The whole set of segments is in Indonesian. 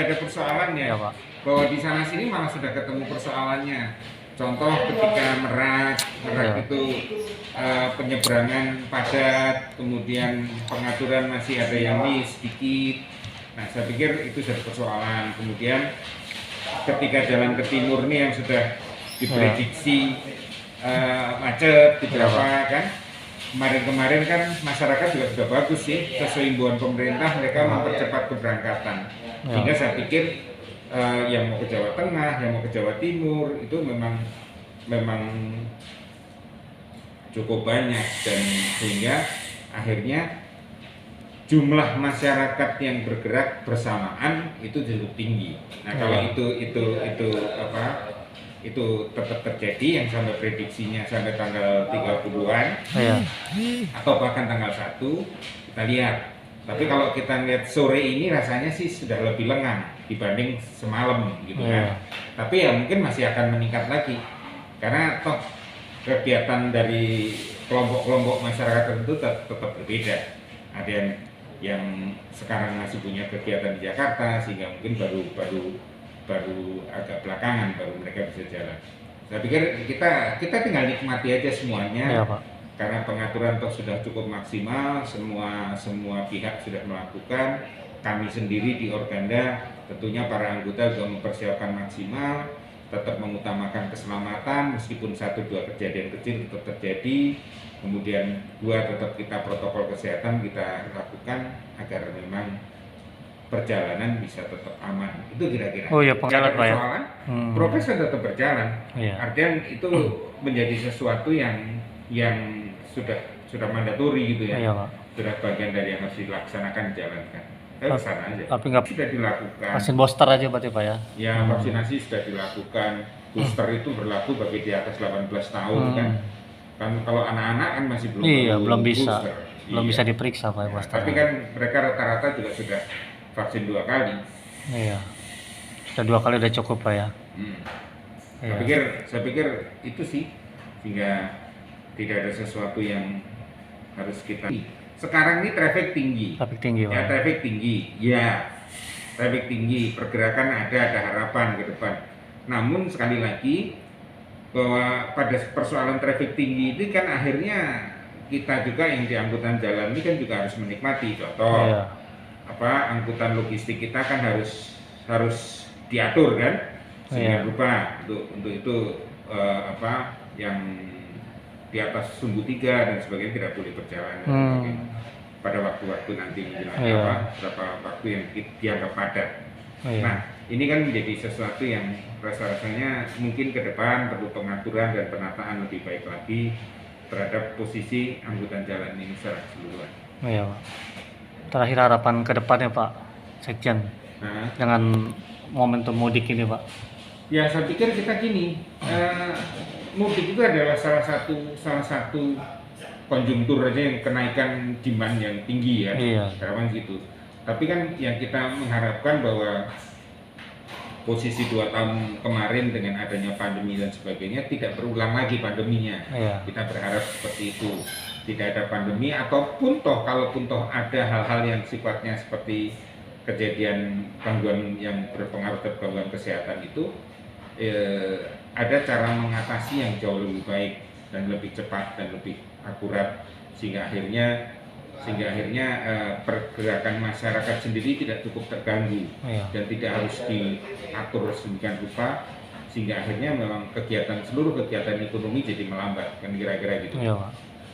ada persoalannya. Ya, Pak. Bahwa di sana sini malah sudah ketemu persoalannya. Contoh ketika Merak Ya. itu penyeberangan padat, kemudian pengaturan masih ada yang miss sedikit. Nah, saya pikir itu sudah persoalan. Kemudian ketika jalan ke timur nih yang sudah diprediksi macet di beberapa kan. Kemarin-kemarin kan masyarakat juga sudah bagus sih, sesuai himbauan pemerintah mereka mempercepat keberangkatan. Sehingga saya pikir yang mau ke Jawa Tengah, yang mau ke Jawa Timur itu memang cukup banyak, dan sehingga akhirnya jumlah masyarakat yang bergerak bersamaan itu cukup tinggi. Nah, kalau itu tetap terjadi yang sampai prediksinya sampai tanggal 30-an atau bahkan tanggal 1 kita lihat. Tapi kalau kita lihat sore ini rasanya sih sudah lebih lengang dibanding semalam gitu kan. Tapi ya mungkin masih akan meningkat lagi karena toh kegiatan dari kelompok-kelompok masyarakat tertentu tetap berbeda. Ada yang sekarang masih punya kegiatan di Jakarta sehingga mungkin baru agak belakangan baru mereka bisa jalan. Saya pikir kita tinggal nikmati aja semuanya, Pak. Karena pengaturan toh sudah cukup maksimal, semua pihak sudah melakukan. Kami sendiri di Organda tentunya para anggota juga mempersiapkan maksimal, tetap mengutamakan keselamatan meskipun 1-2 kejadian kecil tetap terjadi. Kemudian 2 tetap kita protokol kesehatan kita lakukan agar memang perjalanan bisa tetap aman. Itu kira-kira. Oh ya, perjalanan Pak ya. Progres kan tetap berjalan. Artinya itu menjadi sesuatu yang sudah mandatori gitu ya. Pak. Sudah bagian dari yang harus dilaksanakan, dijalankan. Sana aja. Tapi nggak sudah dilakukan. Vaksin booster aja berarti Pak ya. Ya, vaksinasi sudah dilakukan. Booster itu berlaku bagi di atas 18 tahun kan. Kan kalau anak-anak kan masih belum bisa. Booster. Belum bisa diperiksa Pak booster. Tapi kan mereka rata-rata juga sudah vaksin 2 kali. Iya. Sudah 2 kali udah cukup Pak ya. Saya pikir itu sih, sehingga tidak ada sesuatu yang harus kita. Sekarang ini traffic tinggi. Traffic tinggi Pak. Ya, traffic tinggi. Ya, traffic tinggi. Pergerakan ada harapan ke depan. Namun sekali lagi bahwa pada persoalan traffic tinggi itu kan akhirnya kita juga yang di angkutan jalan ini kan juga harus menikmati. Contoh, angkutan logistik kita kan harus diatur kan, sehingga lupa untuk itu yang di atas sumbu 3 dan sebagainya tidak boleh berjalan dan sebagainya. Pada waktu-waktu nanti menjelang berapa waktu yang dianggap padat. Nah, ini kan menjadi sesuatu yang rasa-rasanya mungkin ke depan perlu pengaturan dan penataan lebih baik lagi terhadap posisi angkutan jalan ini secara keseluruhan. Iya Pak. Terakhir harapan ke depannya Pak Sekjen dengan momentum mudik ini Pak. Ya, saya pikir kita gini, mudik itu adalah salah satu konjungtur aja yang kenaikan demand yang tinggi ya, katakan gitu. Tapi kan yang kita mengharapkan bahwa posisi 2 tahun kemarin dengan adanya pandemi dan sebagainya tidak berulang lagi pandeminya. Kita berharap seperti itu. Tidak ada pandemi ataupun kalaupun ada hal-hal yang sifatnya seperti kejadian gangguan yang berpengaruh terhadap gangguan kesehatan itu ada cara mengatasi yang jauh lebih baik dan lebih cepat dan lebih akurat sehingga akhirnya pergerakan masyarakat sendiri tidak cukup terganggu dan tidak harus diatur sedemikian rupa sehingga akhirnya memang seluruh kegiatan ekonomi jadi melambat kan kira-kira gitu.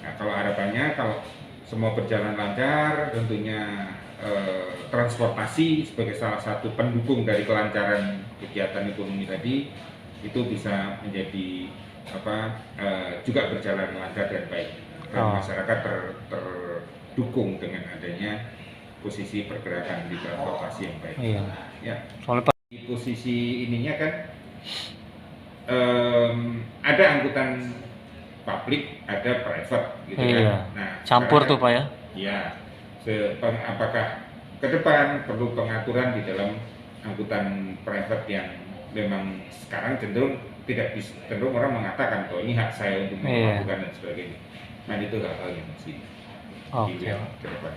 Nah, kalau harapannya kalau semua berjalan lancar, tentunya transportasi sebagai salah satu pendukung dari kelancaran kegiatan ekonomi tadi itu bisa menjadi juga berjalan lancar dan baik dan masyarakat terdukung dengan adanya posisi pergerakan di transportasi yang baik. Ya. Soalnya di posisi ininya kan ada angkutan publik, ada private gitu kan. Nah, campur tuh Pak ya. Ya. Apakah ke depan perlu pengaturan di dalam angkutan private yang memang sekarang cenderung orang mengatakan bahwa ini hak saya untuk melakukan dan sebagainya. Nah, itu hal-hal yang mesti dilihat ke depan.